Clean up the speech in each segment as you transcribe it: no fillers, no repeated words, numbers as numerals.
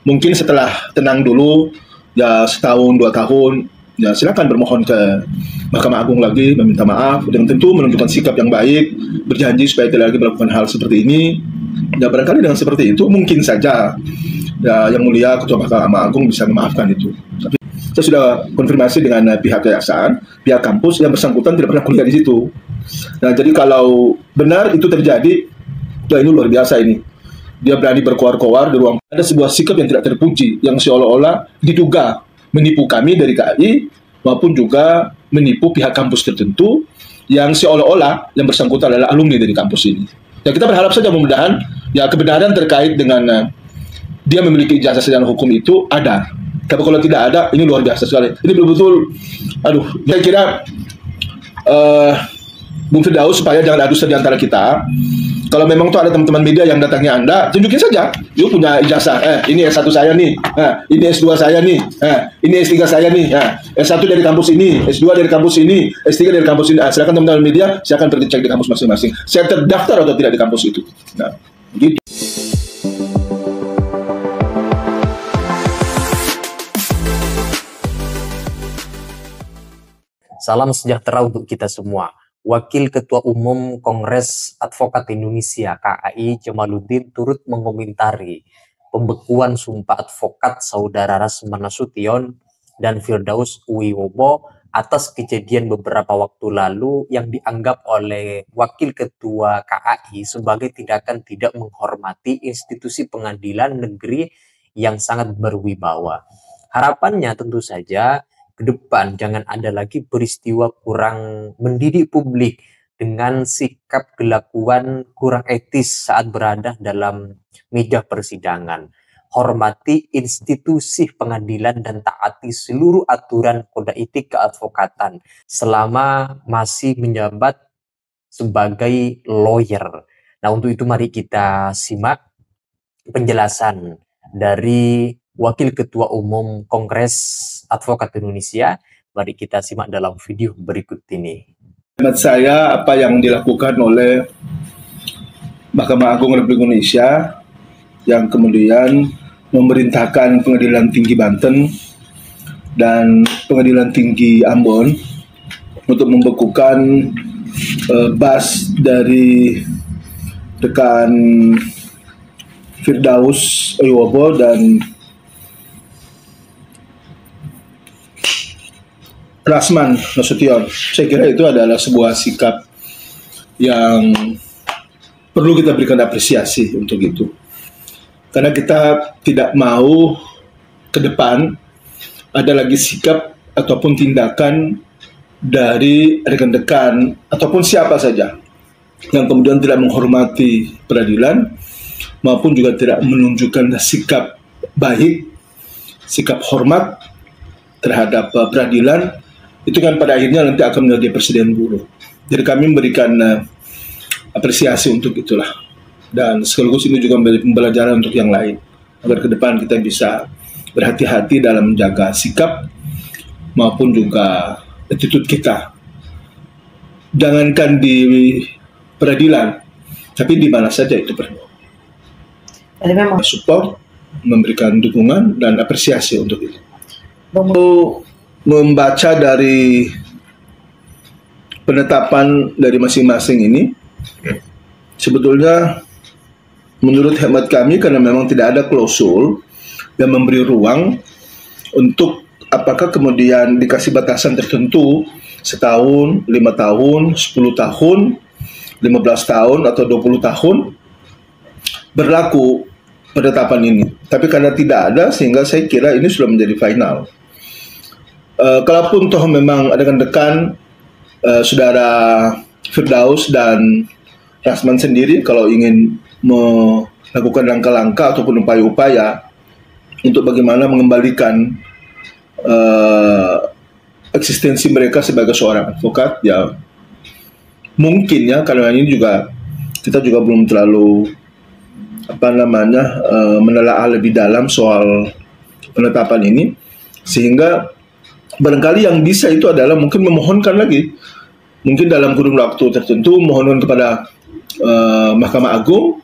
mungkin setelah tenang dulu, ya setahun 2 tahun, ya silakan bermohon ke Mahkamah Agung lagi, meminta maaf, dan tentu menentukan sikap yang baik, berjanji supaya tidak lagi melakukan hal seperti ini. Ya barangkali dengan seperti itu mungkin saja ya Yang Mulia Ketua Mahkamah Agung bisa memaafkan itu. Tapi saya sudah konfirmasi dengan pihak yayasan, pihak kampus yang bersangkutan tidak pernah kuliah di situ. Nah, jadi kalau benar itu terjadi, ya ini luar biasa ini. Dia berani berkoar-koar di ruang. Ada sebuah sikap yang tidak terpuji, yang seolah-olah diduga menipu kami dari KAI, maupun juga menipu pihak kampus tertentu, yang seolah-olah yang bersangkutan adalah alumni dari kampus ini. Ya kita berharap saja mudah-mudahan ya kebenaran terkait dengan dia memiliki ijazah sarjana hukum itu ada. Tapi kalau tidak ada, ini luar biasa sekali. Ini betul-betul, saya kira Bung Firdaus supaya jangan adu di antara kita. Kalau memang tuh ada teman-teman media yang datangi Anda, tunjukin saja. Yuk punya ijazah. Ini S1 saya nih. Ini S2 saya nih. Ini S3 saya nih. S1 dari kampus ini, S2 dari kampus ini, S3 dari kampus ini. Silakan teman-teman media, silakan pergi cek di kampus masing-masing. Saya terdaftar atau tidak di kampus itu. Nah, begitu. Salam sejahtera untuk kita semua. Wakil Ketua Umum Kongres Advokat Indonesia KAI Jamaluddin turut mengomentari pembekuan sumpah advokat saudara Rasman Nasution dan Firdaus Wibowo atas kejadian beberapa waktu lalu yang dianggap oleh Wakil Ketua KAI sebagai tindakan tidak menghormati institusi pengadilan negeri yang sangat berwibawa. Harapannya tentu saja ke depan jangan ada lagi peristiwa kurang mendidik publik dengan sikap kelakuan kurang etis saat berada dalam meja persidangan. Hormati institusi pengadilan dan taati seluruh aturan kode etik keadvokatan selama masih menjabat sebagai lawyer. Nah, untuk itu mari kita simak penjelasan dari Wakil Ketua Umum Kongres Advokat Indonesia. Mari kita simak dalam video berikut ini. Menurut saya, apa yang dilakukan oleh Mahkamah Agung Republik Indonesia yang kemudian memerintahkan Pengadilan Tinggi Banten dan Pengadilan Tinggi Ambon untuk membekukan bas dari rekan Firdaus Wibowo dan Rasman Nasution. Saya kira itu adalah sebuah sikap yang perlu kita berikan apresiasi untuk itu. Karena kita tidak mau ke depan ada lagi sikap ataupun tindakan dari rekan-rekan ataupun siapa saja yang kemudian tidak menghormati peradilan maupun juga tidak menunjukkan sikap baik, sikap hormat terhadap peradilan. Itu kan pada akhirnya nanti akan menjadi presiden buruk. Jadi kami memberikan apresiasi untuk itulah. Dan sekaligus ini juga menjadi pembelajaran untuk yang lain. Agar ke depan kita bisa berhati-hati dalam menjaga sikap maupun juga attitude kita. Jangankan di peradilan, tapi di mana saja itu perlu. Support, memberikan dukungan dan apresiasi untuk itu. Membaca dari penetapan dari masing-masing ini, sebetulnya menurut hemat kami karena memang tidak ada klausul yang memberi ruang untuk apakah kemudian dikasih batasan tertentu setahun, 5 tahun, 10 tahun, 15 tahun atau 20 tahun berlaku penetapan ini. Tapi karena tidak ada sehingga saya kira ini sudah menjadi final. Kalaupun toh memang ada rekan-rekan saudara Firdaus dan Rasman sendiri kalau ingin melakukan langkah-langkah ataupun upaya-upaya untuk bagaimana mengembalikan eksistensi mereka sebagai seorang advokat, ya mungkin ya karena ini juga kita juga belum terlalu menelaah lebih dalam soal penetapan ini, sehingga barangkali yang bisa itu adalah mungkin memohonkan lagi, mungkin dalam kurun waktu tertentu mohonkan kepada Mahkamah Agung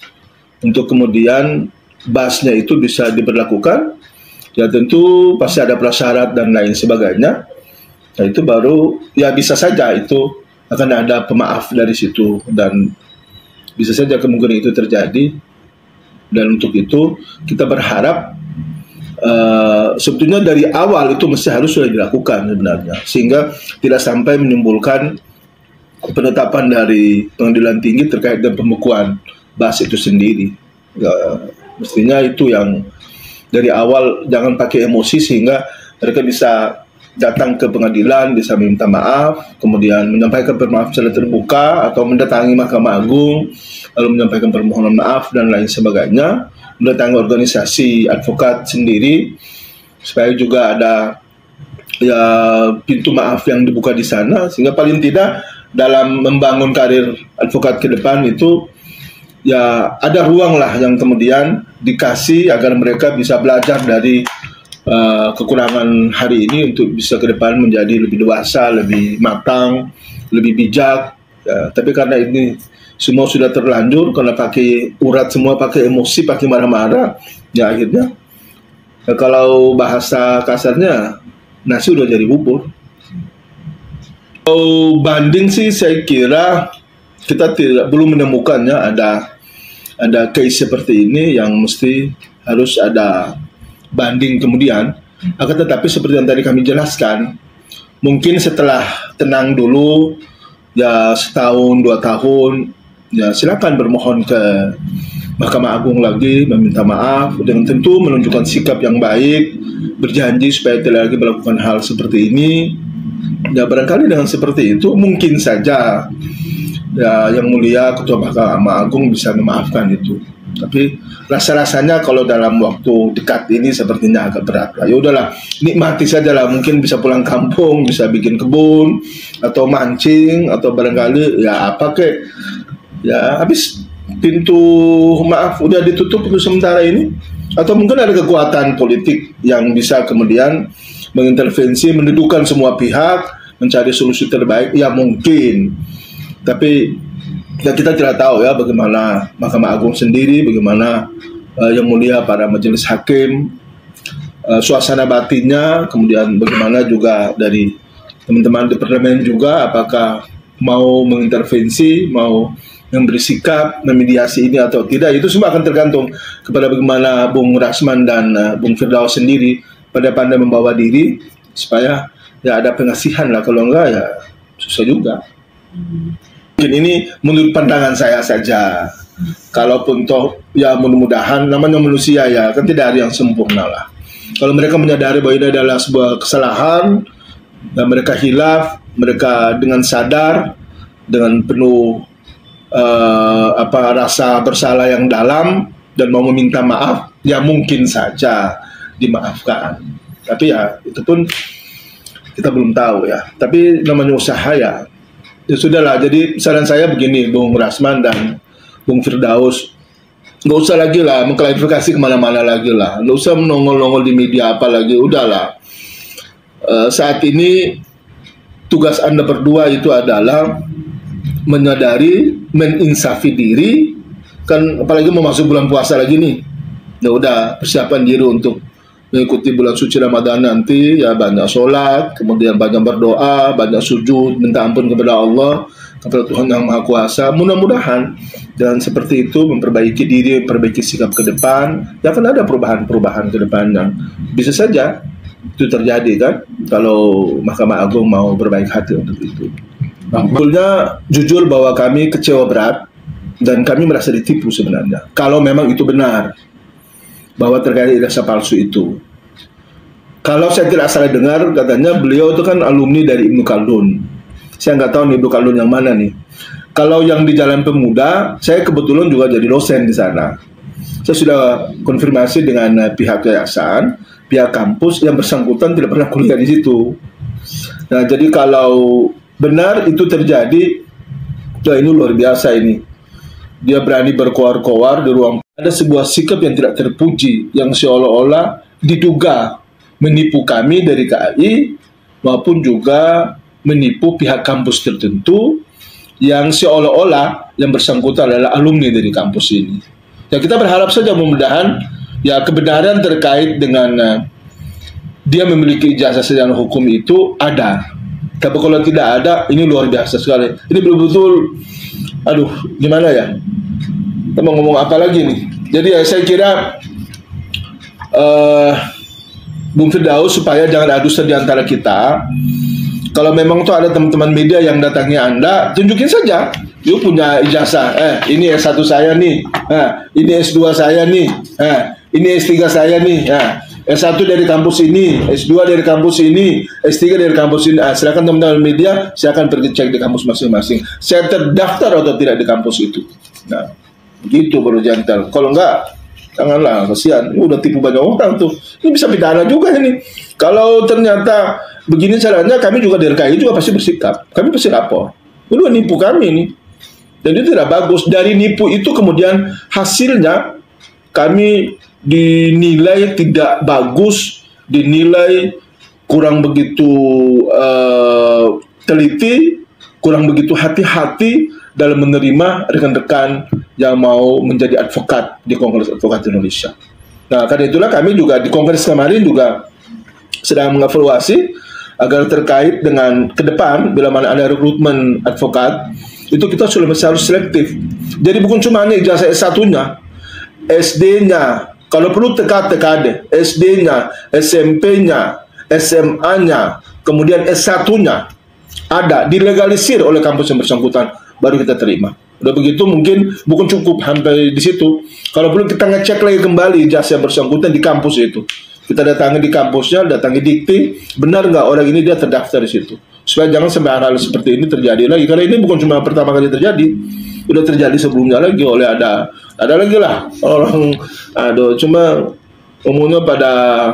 untuk kemudian BAS-nya itu bisa diberlakukan, ya tentu pasti ada prasyarat dan lain sebagainya. Nah itu baru ya bisa saja itu akan ada pemaaf dari situ, dan bisa saja kemungkinan itu terjadi. Dan untuk itu kita berharap sebetulnya dari awal itu mesti harus sudah dilakukan sebenarnya, sehingga tidak sampai menimbulkan penetapan dari pengadilan tinggi terkait dengan pembekuan BAS itu sendiri. Ya, mestinya itu yang dari awal, jangan pakai emosi sehingga mereka bisa datang ke pengadilan, bisa minta maaf, kemudian menyampaikan permohonan secara terbuka atau mendatangi Mahkamah Agung lalu menyampaikan permohonan maaf dan lain sebagainya, mendatangi organisasi advokat sendiri supaya juga ada ya pintu maaf yang dibuka di sana, sehingga paling tidak dalam membangun karir advokat ke depan itu ya ada ruang lah yang kemudian dikasih agar mereka bisa belajar dari kekurangan hari ini untuk bisa ke depan menjadi lebih dewasa, lebih matang, lebih bijak. Ya, tapi karena ini semua sudah terlanjur, karena pakai urat semua, pakai emosi, pakai marah-marah, ya akhirnya ya, kalau bahasa kasarnya nasi udah jadi bubur. Kalau banding sih saya kira kita belum menemukannya ada case seperti ini yang mesti harus ada banding kemudian. Akan tetapi seperti yang tadi kami jelaskan, mungkin setelah tenang dulu ya setahun 2 tahun, ya silakan bermohon ke Mahkamah Agung lagi meminta maaf, dengan tentu menunjukkan sikap yang baik, berjanji supaya tidak lagi melakukan hal seperti ini. Ya barangkali dengan seperti itu mungkin saja ya Yang Mulia Ketua Mahkamah Agung bisa memaafkan itu. Tapi rasa-rasanya kalau dalam waktu dekat ini sepertinya agak berat lah. Ya udahlah, nikmati saja lah. Mungkin bisa pulang kampung, bisa bikin kebun atau mancing, atau barangkali ya apa kek. Ya habis pintu maaf udah ditutup untuk sementara ini. Atau mungkin ada kekuatan politik yang bisa kemudian mengintervensi, mendudukkan semua pihak, mencari solusi terbaik. Ya mungkin. Tapi ya kita tidak tahu ya bagaimana Mahkamah Agung sendiri, bagaimana Yang Mulia para majelis hakim, suasana batinnya, kemudian bagaimana juga dari teman-teman di parlemen juga, apakah mau mengintervensi, mau memberi sikap, memediasi ini atau tidak. Itu semua akan tergantung kepada bagaimana Bung Rasman dan Bung Firdaus sendiri pada pandai membawa diri, supaya ya ada pengasihan lah. Kalau enggak ya susah juga. Ini menurut pandangan saya saja. Kalaupun toh ya mudah-mudahan, namanya manusia ya kan tidak ada yang sempurna lah. Kalau mereka menyadari bahwa ini adalah sebuah kesalahan dan mereka hilaf, mereka dengan sadar, dengan penuh rasa bersalah yang dalam dan mau meminta maaf, ya mungkin saja dimaafkan. Tapi ya itu pun kita belum tahu ya. Tapi namanya usaha ya sudahlah. Jadi saran saya begini, Bung Rasman dan Bung Firdaus, nggak usah lagi lah mengklarifikasi kemana-mana lagi lah, nggak usah menongol-nongol di media apa lagi, udahlah. Saat ini tugas Anda berdua itu adalah menyadari, meninsafi diri, kan apalagi mau masuk bulan puasa lagi nih, ya udah persiapan diri untuk mengikuti bulan suci Ramadan nanti, ya banyak sholat, kemudian banyak berdoa, banyak sujud, minta ampun kepada Allah, kepada Tuhan Yang Maha Kuasa. Mudah-mudahan dan seperti itu memperbaiki diri, memperbaiki sikap ke depan, ya akan ada perubahan-perubahan ke depan yang bisa saja itu terjadi kan, kalau Mahkamah Agung mau berbaik hati untuk itu. Sebetulnya jujur bahwa kami kecewa berat dan kami merasa ditipu sebenarnya, kalau memang itu benar bahwa terkait ijazah palsu itu. Kalau saya tidak salah dengar, katanya beliau itu kan alumni dari Ibnu Khaldun. Saya nggak tahu nih Ibnu Khaldun yang mana nih. Kalau yang di Jalan Pemuda, saya kebetulan juga jadi dosen di sana. Saya sudah konfirmasi dengan pihak yayasan, pihak kampus, yang bersangkutan tidak pernah kuliah di situ. Nah, jadi kalau benar itu terjadi, ya ini luar biasa ini. Dia berani berkoar-koar di ruang. Ada sebuah sikap yang tidak terpuji, yang seolah-olah diduga menipu kami dari KAI, maupun juga menipu pihak kampus tertentu, yang seolah-olah yang bersangkutan adalah alumni dari kampus ini. Ya kita berharap saja mudah-mudahan ya kebenaran terkait dengan dia memiliki ijazah sarjana hukum itu ada. Tapi kalau tidak ada, ini luar biasa sekali. Ini betul-betul, aduh, gimana ya? Kita mau ngomong apa lagi nih? Jadi ya saya kira Bung Firdaus supaya jangan adu di antara kita. Kalau memang tuh ada teman-teman media yang datangi Anda, tunjukin saja. Yuk punya ijazah. Ini S1 saya nih. Ini S2 saya nih. Ini S3 saya nih. S1 dari kampus ini, S2 dari kampus ini, S3 dari kampus ini. Silakan teman-teman media, silakan pergi cek di kampus masing-masing. Saya terdaftar atau tidak di kampus itu. Nah, begitu baru jantel. Kalau enggak, janganlah, kasihan. Udah tipu banyak orang tuh. Ini bisa pidana juga ini. Kalau ternyata begini caranya, kami juga dari RKI juga pasti bersikap. Kami pasti lapor. Udah nipu kami ini. Dan itu tidak bagus. Dari nipu itu kemudian hasilnya kami dinilai tidak bagus, dinilai kurang begitu teliti, kurang begitu hati-hati dalam menerima rekan-rekan yang mau menjadi advokat di Kongres Advokat Indonesia. Nah, karena itulah kami juga di Kongres kemarin juga sedang mengevaluasi agar terkait dengan ke depan bila mana ada rekrutmen advokat itu kita sudah harus selektif. Jadi bukan cuma ini ijazah S1-nya, SD-nya, kalau perlu TKD, SD-nya, SMP-nya, SMA-nya, kemudian S1-nya ada dilegalisir oleh kampus yang bersangkutan, baru kita terima. Udah begitu mungkin bukan cukup sampai di situ. Kalau perlu kita ngecek lagi kembali ijazah yang bersangkutan di kampus itu. Kita datangi di kampusnya, datangi dikti, benar nggak orang ini dia terdaftar di situ. Supaya jangan sampai hal-hal seperti ini terjadi lagi. Karena ini bukan cuma pertama kali terjadi, udah terjadi sebelumnya lagi oleh ada lagi lah orang. Aduh, cuma umumnya pada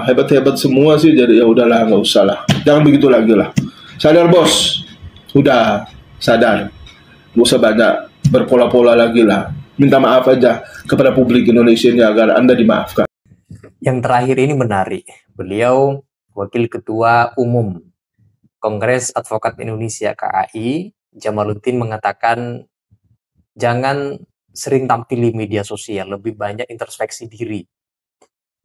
hebat-hebat semua sih. Jadi ya udahlah, nggak usah lah. Jangan begitu lagi lah. Sadar bos, udah sadar. Nggak usah banyak berpola-pola lagi lah. Minta maaf aja kepada publik Indonesia ini agar Anda dimaafkan. Yang terakhir ini menarik. Beliau Wakil Ketua Umum Kongres Advokat Indonesia KAI, Jamaluddin, mengatakan jangan sering tampil di media sosial, lebih banyak introspeksi diri.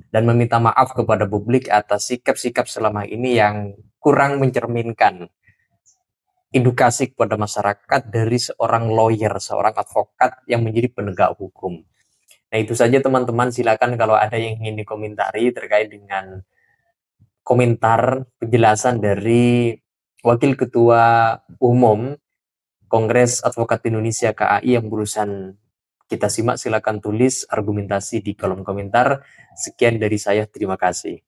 Dan meminta maaf kepada publik atas sikap-sikap selama ini yang kurang mencerminkan edukasi kepada masyarakat dari seorang lawyer, seorang advokat yang menjadi penegak hukum. Nah, itu saja teman-teman, silakan kalau ada yang ingin dikomentari terkait dengan komentar penjelasan dari Wakil Ketua Umum Kongres Advokat Indonesia KAI yang barusan kita simak. Silakan tulis argumentasi di kolom komentar. Sekian dari saya, terima kasih.